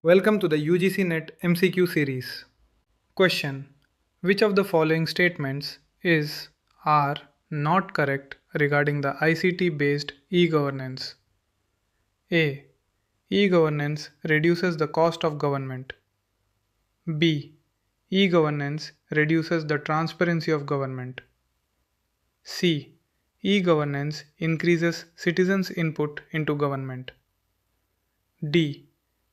Welcome to the UGC NET MCQ Series. Question: which of the following statements are not correct regarding the ICT based e-governance? A. E-governance reduces the cost of government. B. E-governance reduces the transparency of government. C. E-governance increases citizens' input into government. D.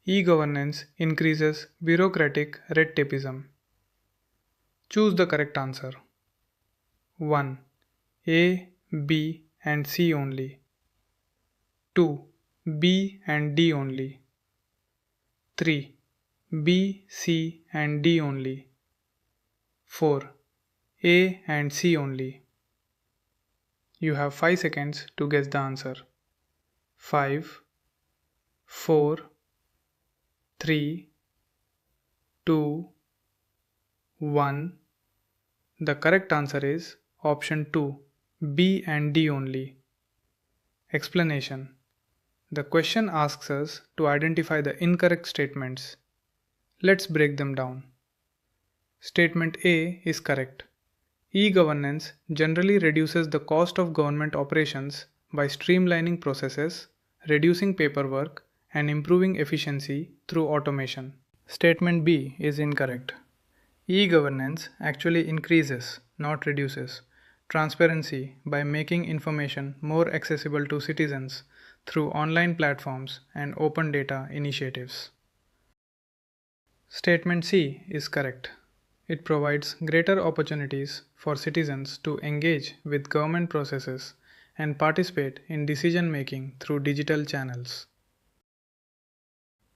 E-governance increases bureaucratic red tapeism. Choose the correct answer. 1. A, B and C only. 2. B and D only. 3. B, C and D only. 4. A and C only. You have 5 seconds to guess the answer. 5, 4, 3, 2, 1. The correct answer is option 2, B and D only. Explanation: the question asks us to identify the incorrect statements. Let's break them down. Statement A is correct. E-governance generally reduces the cost of government operations by streamlining processes, reducing paperwork, and improving efficiency through automation. Statement B is incorrect. E-governance actually increases, not reduces, transparency by making information more accessible to citizens through online platforms and open data initiatives. Statement C is correct. It provides greater opportunities for citizens to engage with government processes and participate in decision making through digital channels.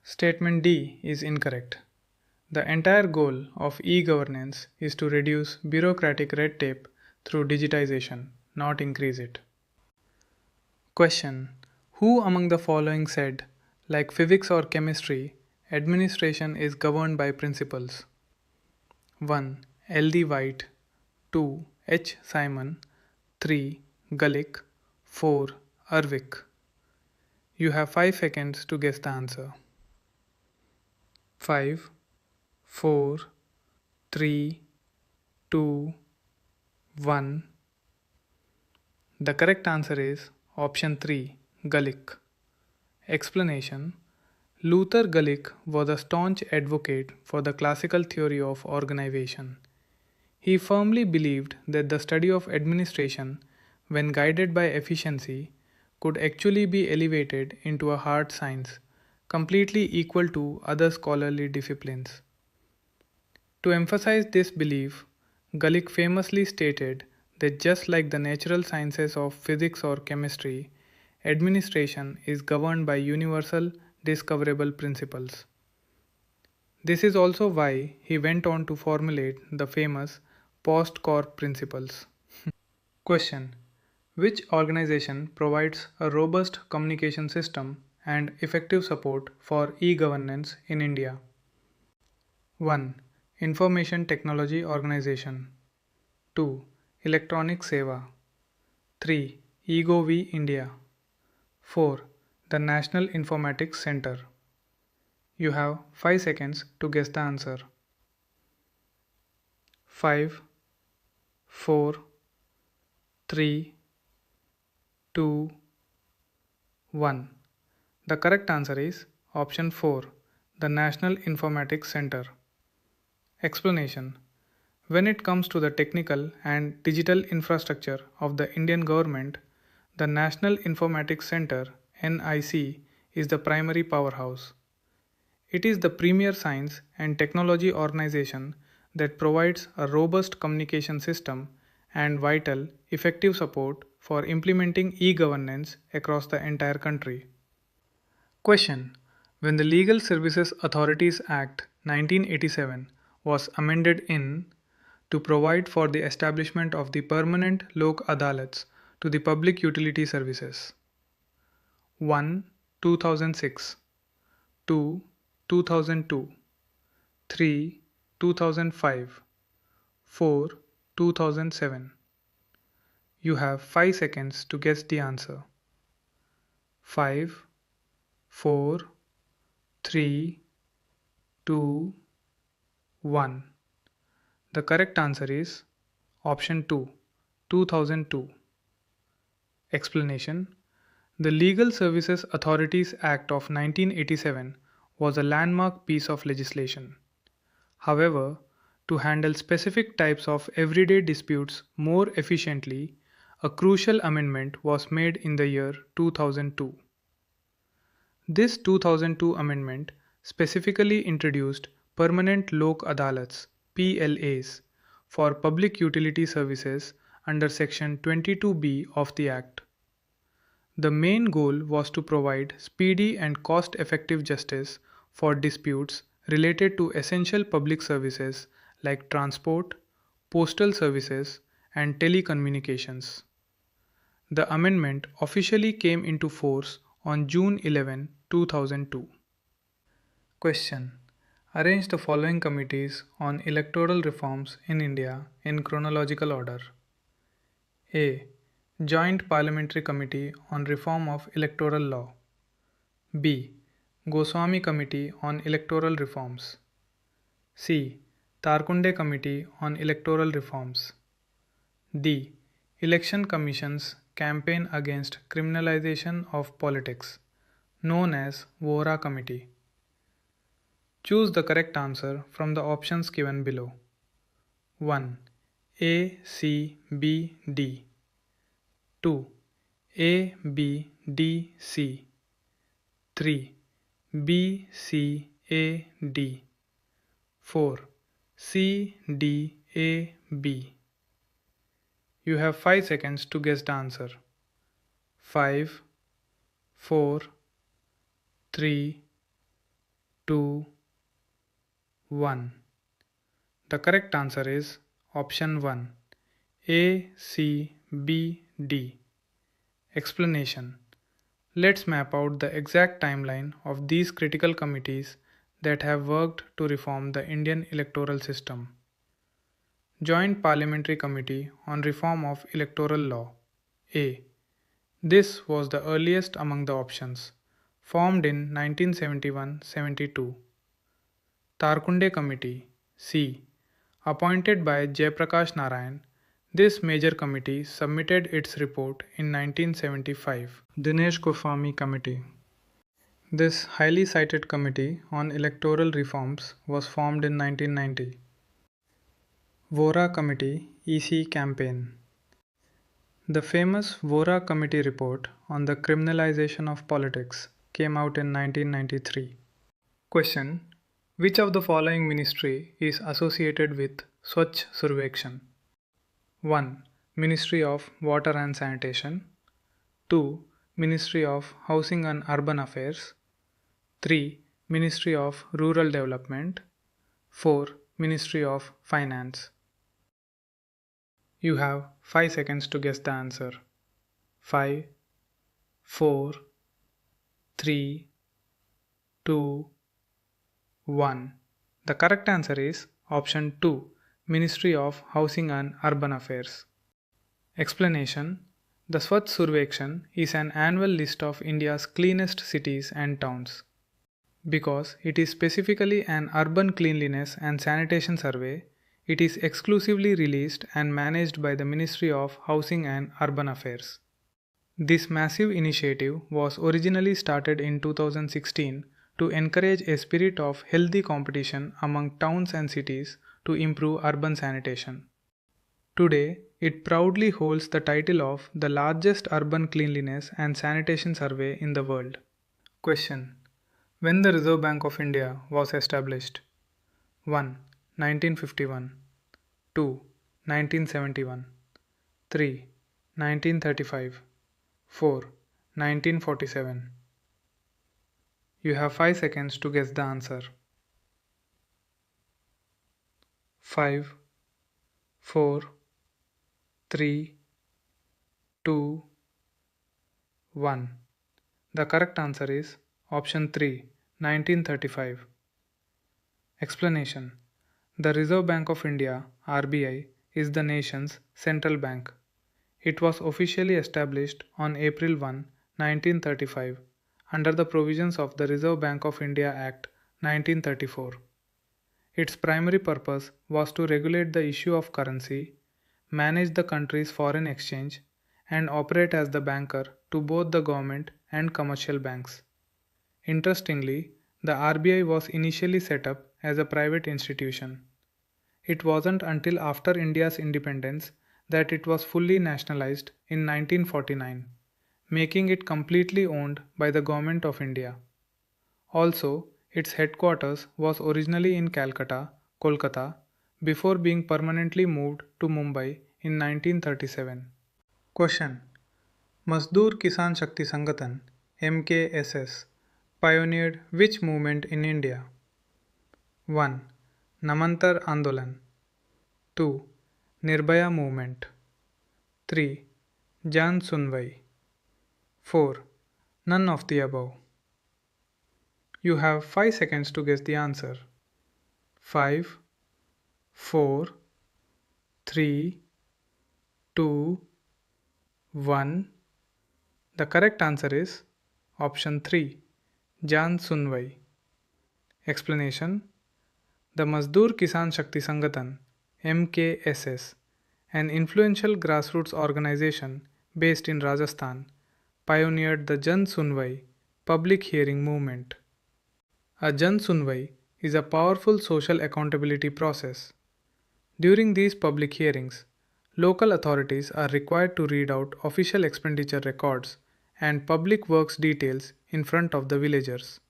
Statement D is incorrect. The entire goal of e-governance is to reduce bureaucratic red tape through digitization, not increase it. Question: who among the following said, like physics or chemistry, administration is governed by principles? 1. L. D. White. 2. H. Simon. 3. Gulick. 4. Urwick. You have 5 seconds to guess the answer. 5, 4, 3, 2, 1. The correct answer is option 3, Gulick. Explanation: Luther Gulick was a staunch advocate for the classical theory of organization. He firmly believed that the study of administration, when guided by efficiency, could actually be elevated into a hard science, completely equal to other scholarly disciplines. To emphasize this belief, Gulick famously stated that just like the natural sciences of physics or chemistry, administration is governed by universal, discoverable principles. This is also why he went on to formulate the famous post-corp principles. Question: which organization provides a robust communication system and effective support for e-governance in India? 1. Information Technology Organization. 2. Electronic Seva. 3. EGOV India. 4. The National Informatics Center. You have 5 seconds to guess the answer. 5, 4, 3, 2, 1. The correct answer is option 4, the National Informatics Center. Explanation: when it comes to the technical and digital infrastructure of the Indian government, the National Informatics Center (NIC) is the primary powerhouse. It is the premier science and technology organization that provides a robust communication system and vital, effective support for implementing e-governance across the entire country. Question: when the Legal Services Authorities Act 1987 was amended in to provide for the establishment of the permanent Lok Adalats to the public utility services? 1. 2006. 2. 2002. 3. 2005. 4. 2007. You have 5 seconds to guess the answer. 5, 4, 3, 2, 1. The correct answer is option 2, 2002. Explanation: the Legal Services Authorities Act of 1987 was a landmark piece of legislation. However, to handle specific types of everyday disputes more efficiently, a crucial amendment was made in the year 2002. This 2002 amendment specifically introduced permanent Lok Adalats (PLAs) for public utility services under Section 22B of the Act. The main goal was to provide speedy and cost-effective justice for disputes related to essential public services like transport, postal services, and telecommunications. The amendment officially came into force on June 11, 2002. Question: arrange the following committees on electoral reforms in India in chronological order. A. Joint Parliamentary Committee on Reform of Electoral Law. B. Goswami Committee on Electoral Reforms. C. Tarkunde Committee on Electoral Reforms. D. Election Commission's Campaign Against Criminalization of Politics, known as VORA Committee. Choose the correct answer from the options given below. 1. A, C, B, D. 2. A, B, D, C. 3. B, C, A, D. 4. C, D, A, B. You have 5 seconds to guess the answer. 5, 4, 3, 2, 1. The correct answer is option 1. A, C, B, D. Explanation: let's map out the exact timeline of these critical committees that have worked to reform the Indian electoral system. Joint Parliamentary Committee on Reform of Electoral Law. A. This was the earliest among the options, formed in 1971-72. Tarkunde Committee. C. Appointed by Jayaprakash Narayan, this major committee submitted its report in 1975. Dinesh Goswami Committee. This highly cited committee on electoral reforms was formed in 1990. VORA Committee EC Campaign. The famous VORA Committee report on the criminalization of politics came out in 1993. Question: which of the following ministry is associated with Swachh Survekshan? 1. Ministry of Water and Sanitation. 2. Ministry of Housing and Urban Affairs. 3. Ministry of Rural Development. 4. Ministry of Finance. You have 5 seconds to guess the answer. 5, 4, 3, 2, 1. The correct answer is option 2, Ministry of Housing and Urban Affairs. Explanation: the Swachh Survekshan is an annual list of India's cleanest cities and towns. Because it is specifically an urban cleanliness and sanitation survey, it is exclusively released and managed by the Ministry of Housing and Urban Affairs. This massive initiative was originally started in 2016 to encourage a spirit of healthy competition among towns and cities to improve urban sanitation. Today, it proudly holds the title of the largest urban cleanliness and sanitation survey in the world. Question: when the Reserve Bank of India was established? 1. 1951. 2. 1971. 3. 1935. 4. 1947. You have 5 seconds to guess the answer. 5, 4, 3, 2, 1. The correct answer is option 3, 1935. Explanation: the Reserve Bank of India (RBI) is the nation's central bank. It was officially established on April 1, 1935 under the provisions of the Reserve Bank of India Act 1934. Its primary purpose was to regulate the issue of currency, manage the country's foreign exchange, and operate as the banker to both the government and commercial banks. Interestingly, the RBI was initially set up as a private institution. It wasn't until after India's independence that it was fully nationalized in 1949, making it completely owned by the Government of India. Also, its headquarters was originally in Calcutta, Kolkata, before being permanently moved to Mumbai in 1937. Question: Mazdoor Kisan Shakti Sangathan (MKSS) pioneered which movement in India? 1. Namantar Andolan. 2. Nirbhaya Movement. 3. Jan Sunwai. 4. None of the above. You have 5 seconds to guess the answer. 5, 4, 3, 2, 1. The correct answer is option 3, Jan Sunwai. Explanation: the Mazdoor Kisan Shakti Sangathan (MKSS), an influential grassroots organization based in Rajasthan, pioneered the Jan Sunwai public hearing movement. A Jan Sunwai is a powerful social accountability process. During these public hearings, local authorities are required to read out official expenditure records and public works details in front of the villagers.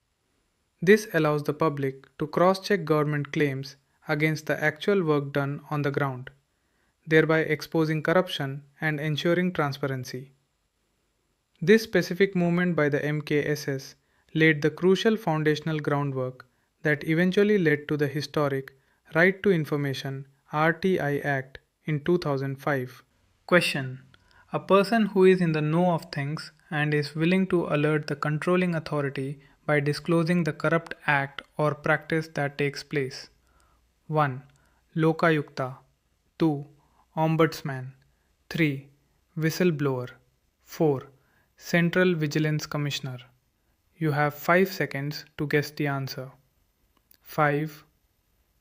This allows the public to cross-check government claims against the actual work done on the ground, thereby exposing corruption and ensuring transparency. This specific movement by the MKSS laid the crucial foundational groundwork that eventually led to the historic Right to Information (RTI) Act in 2005. Question: a person who is in the know of things and is willing to alert the controlling authority by disclosing the corrupt act or practice that takes place. 1. Lokayukta. 2. Ombudsman. 3. Whistleblower. 4. Central Vigilance Commissioner. You have 5 seconds to guess the answer. 5,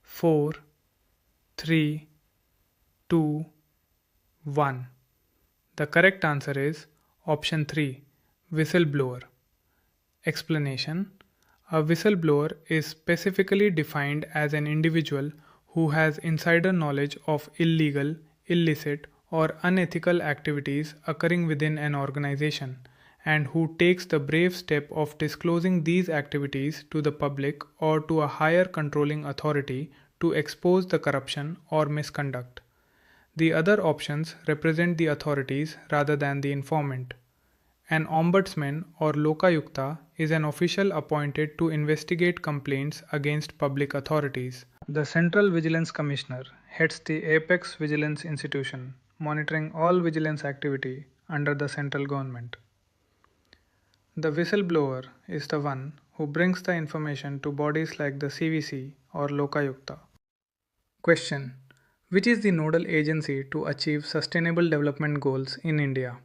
4, 3, 2, 1. The correct answer is option 3, whistleblower. Explanation: a whistleblower is specifically defined as an individual who has insider knowledge of illegal, illicit, or unethical activities occurring within an organization and who takes the brave step of disclosing these activities to the public or to a higher controlling authority to expose the corruption or misconduct. The other options represent the authorities rather than the informant. An ombudsman or lokayukta is an official appointed to investigate complaints against public authorities. The Central Vigilance Commissioner heads the apex vigilance institution, monitoring all vigilance activity under the central government. The whistleblower is the one who brings the information to bodies like the CVC or Lokayukta. Question: which is the nodal agency to achieve sustainable development goals in India?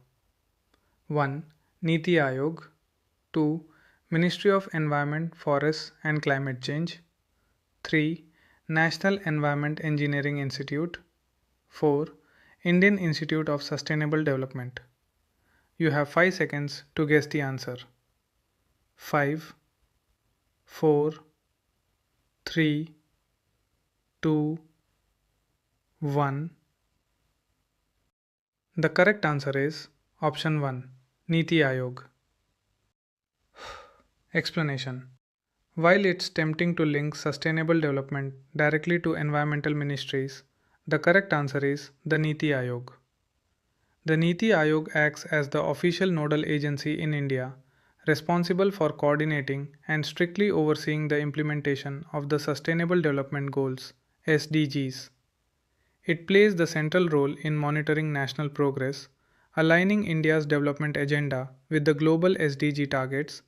1. Niti Aayog. 2. Ministry of Environment, Forests and Climate Change. 3. National Environment Engineering Institute. 4. Indian Institute of Sustainable Development. You have 5 seconds to guess the answer. 5, 4, 3, 2, 1. The correct answer is option 1, Niti Aayog. Explanation: while it's tempting to link sustainable development directly to environmental ministries, the correct answer is the Niti Aayog. The Niti Aayog acts as the official nodal agency in India, responsible for coordinating and strictly overseeing the implementation of the Sustainable Development Goals (SDGs). It plays the central role in monitoring national progress, aligning India's development agenda with the global SDG targets,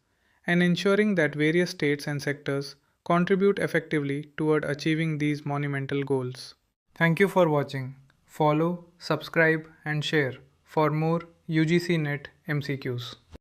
and ensuring that various states and sectors contribute effectively toward achieving these monumental goals. Thank you for watching. Follow, subscribe, and share for more UGC NET MCQs.